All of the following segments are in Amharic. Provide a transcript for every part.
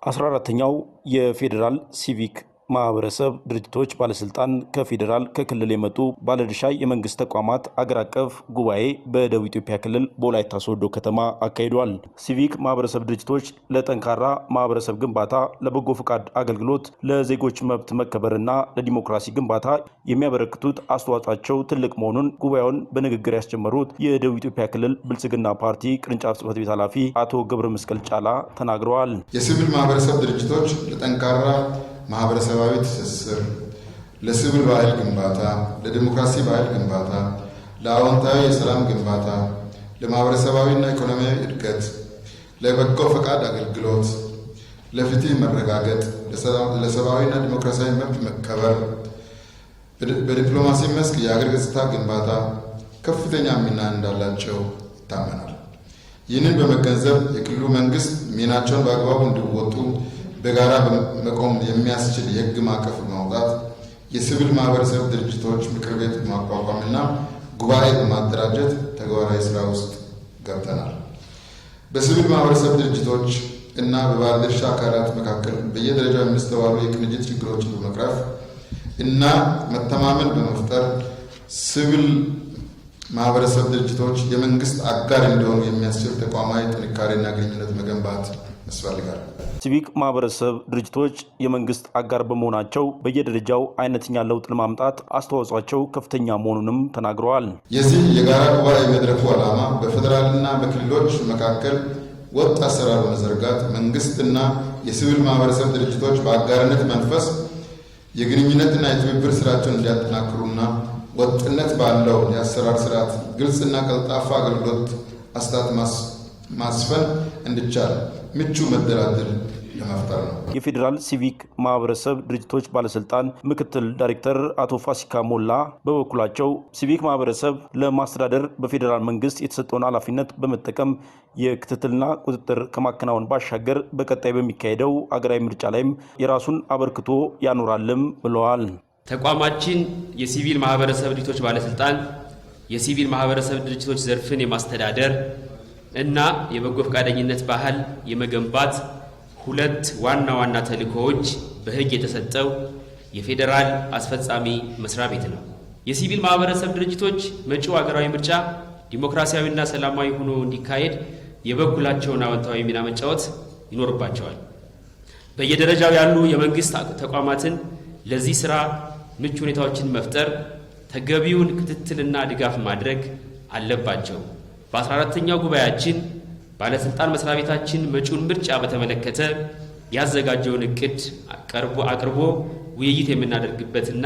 14ኛው የፌዴራል ሲቪክ ማህበረሰብ ድርጅቶች ባለስልጣን ከፌዴራል ከክልል የመጡ ባለድርሻ የመንግስት ተቋማት አገር አቀፍ ጉባኤ በደቡብ ኢትዮጵያ ክልል በወላይታ ሶዶ ከተማ አካሂዷል። ሲቪክ ማህበረሰብ ድርጅቶች ለጠንካራ ማህበረሰብ ግንባታ፣ ለበጎ ፈቃድ አገልግሎት፣ ለዜጎች መብት መከበርና ለዲሞክራሲ ግንባታ የሚያበረክቱት አስተዋጽኦአቸው ትልቅ መሆኑን ጉባኤውን በንግግር ያስጀመሩት የደቡብ ኢትዮጵያ ክልል ብልጽግና ፓርቲ ቅርንጫፍ ጽሕፈት ቤት ኃላፊ አቶ ገብረ መስቀል ጫላ ተናግረዋል። የሲቪል ማህበረሰብ ድርጅቶች ለጠንካራ ማህበረሰባዊ ትስስር፣ ለሲቪል ባህል ግንባታ፣ ለዲሞክራሲ ባህል ግንባታ፣ ለአዎንታዊ የሰላም ግንባታ፣ ለማህበረሰባዊና ኢኮኖሚያዊ እድገት፣ ለበጎ ፈቃድ አገልግሎት፣ ለፍትህ መረጋገጥ፣ ለሰብአዊና ዲሞክራሲያዊ መብት መከበር፣ በዲፕሎማሲ መስክ የአገር ገጽታ ግንባታ ከፍተኛ ሚና እንዳላቸው ይታመናል። ይህንን በመገንዘብ የክልሉ መንግስት ሚናቸውን በአግባቡ እንዲወጡ በጋራ መቆም የሚያስችል የህግ ማዕቀፍ ማውጣት፣ የሲቪል ማህበረሰብ ድርጅቶች ምክር ቤት ማቋቋምና ጉባኤ በማደራጀት ተግባራዊ ስራ ውስጥ ገብተናል። በሲቪል ማህበረሰብ ድርጅቶች እና በባለድርሻ አካላት መካከል በየደረጃው የሚስተዋሉ የቅንጅት ችግሮችን በመቅረፍ እና መተማመን በመፍጠር ሲቪል ማህበረሰብ ድርጅቶች የመንግስት አጋር እንዲሆኑ የሚያስችል ተቋማዊ ጥንካሬና ግንኙነት መገንባት ያስፈልጋል። ሲቪክ ማህበረሰብ ድርጅቶች የመንግስት አጋር በመሆናቸው በየደረጃው አይነተኛ ለውጥ ለማምጣት አስተዋጽኦአቸው ከፍተኛ መሆኑንም ተናግረዋል። የዚህ የጋራ ጉባኤ መድረኩ ዓላማ በፌዴራልና በክልሎች መካከል ወጥ አሰራር በመዘርጋት መንግስትና የሲቪል ማህበረሰብ ድርጅቶች በአጋርነት መንፈስ የግንኙነትና የትብብር ስራቸውን እንዲያጠናክሩና ወጥነት ባለው የአሰራር ስርዓት ግልጽና ቀልጣፋ አገልግሎት አሰጣጥ ማስፈን እንዲቻል ምቹ መደላደል ለመፍጠር ነው። የፌዴራል ሲቪክ ማህበረሰብ ድርጅቶች ባለስልጣን ምክትል ዳይሬክተር አቶ ፋሲካ ሞላ በበኩላቸው ሲቪክ ማህበረሰብ ለማስተዳደር በፌዴራል መንግስት የተሰጠውን ኃላፊነት በመጠቀም የክትትልና ቁጥጥር ከማከናወን ባሻገር በቀጣይ በሚካሄደው አገራዊ ምርጫ ላይም የራሱን አበርክቶ ያኖራልም ብለዋል። ተቋማችን የሲቪል ማህበረሰብ ድርጅቶች ባለስልጣን የሲቪል ማህበረሰብ ድርጅቶች ዘርፍን የማስተዳደር እና የበጎ ፈቃደኝነት ባህል የመገንባት ሁለት ዋና ዋና ተልእኮዎች በሕግ የተሰጠው የፌዴራል አስፈጻሚ መስሪያ ቤት ነው። የሲቪል ማህበረሰብ ድርጅቶች መጪው ሀገራዊ ምርጫ ዲሞክራሲያዊና ሰላማዊ ሆኖ እንዲካሄድ የበኩላቸውን አዎንታዊ ሚና መጫወት ይኖርባቸዋል። በየደረጃው ያሉ የመንግስት ተቋማትን ለዚህ ስራ ምቹ ሁኔታዎችን መፍጠር፣ ተገቢውን ክትትልና ድጋፍ ማድረግ አለባቸው። በ14ኛው ጉባኤያችን ባለስልጣን መስሪያ ቤታችን መጪውን ምርጫ በተመለከተ ያዘጋጀውን እቅድ አቅርቦ ውይይት የምናደርግበትና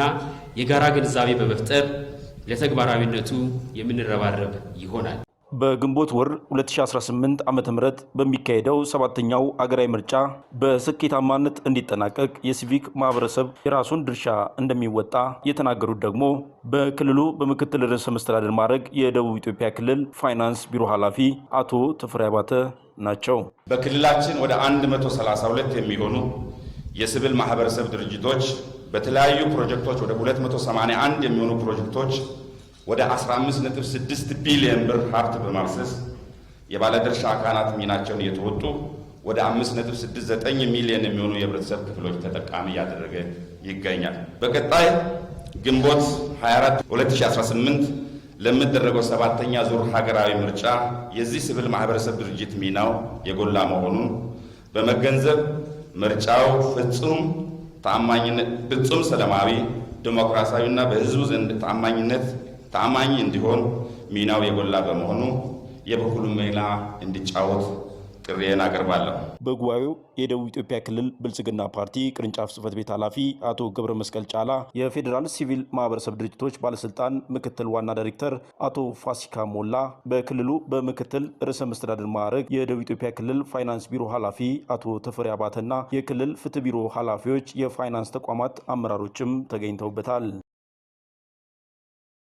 የጋራ ግንዛቤ በመፍጠር ለተግባራዊነቱ የምንረባረብ ይሆናል። በግንቦት ወር 2018 ዓ.ም በሚካሄደው 7ኛው አገራዊ ምርጫ በስኬታማነት እንዲጠናቀቅ የሲቪክ ማህበረሰብ የራሱን ድርሻ እንደሚወጣ የተናገሩት ደግሞ በክልሉ በምክትል ርዕሰ መስተዳድር ማዕረግ የደቡብ ኢትዮጵያ ክልል ፋይናንስ ቢሮ ኃላፊ አቶ ተፈሪ አባተ ናቸው። በክልላችን ወደ 132 የሚሆኑ የሲቪል ማህበረሰብ ድርጅቶች በተለያዩ ፕሮጀክቶች ወደ 281 የሚሆኑ ፕሮጀክቶች ወደ 15.6 ቢሊዮን ብር ሀብት በማፍሰስ የባለድርሻ አካላት ሚናቸውን እየተወጡ ወደ 5.69 ሚሊዮን የሚሆኑ የህብረተሰብ ክፍሎች ተጠቃሚ እያደረገ ይገኛል። በቀጣይ ግንቦት 24 2018 ለሚደረገው 7ኛ ዙር ሀገራዊ ምርጫ የዚህ ሲቪል ማህበረሰብ ድርጅት ሚናው የጎላ መሆኑን በመገንዘብ ምርጫው ፍጹም ሰላማዊ፣ ዲሞክራሲያዊና በህዝቡ ዘንድ ታማኝ እንዲሆን ሚናው የጎላ በመሆኑ የበኩሉን ሚና እንዲጫወት ጥሪዬን አቀርባለሁ። በጉባኤው የደቡብ ኢትዮጵያ ክልል ብልጽግና ፓርቲ ቅርንጫፍ ጽሕፈት ቤት ኃላፊ አቶ ገብረ መስቀል ጫላ፣ የፌዴራል ሲቪል ማህበረሰብ ድርጅቶች ባለስልጣን ምክትል ዋና ዳይሬክተር አቶ ፋሲካ ሞላ፣ በክልሉ በምክትል ርዕሰ መስተዳድር ማዕረግ የደቡብ ኢትዮጵያ ክልል ፋይናንስ ቢሮ ኃላፊ አቶ ተፈሪ አባተና የክልል ፍትህ ቢሮ ኃላፊዎች፣ የፋይናንስ ተቋማት አመራሮችም ተገኝተውበታል።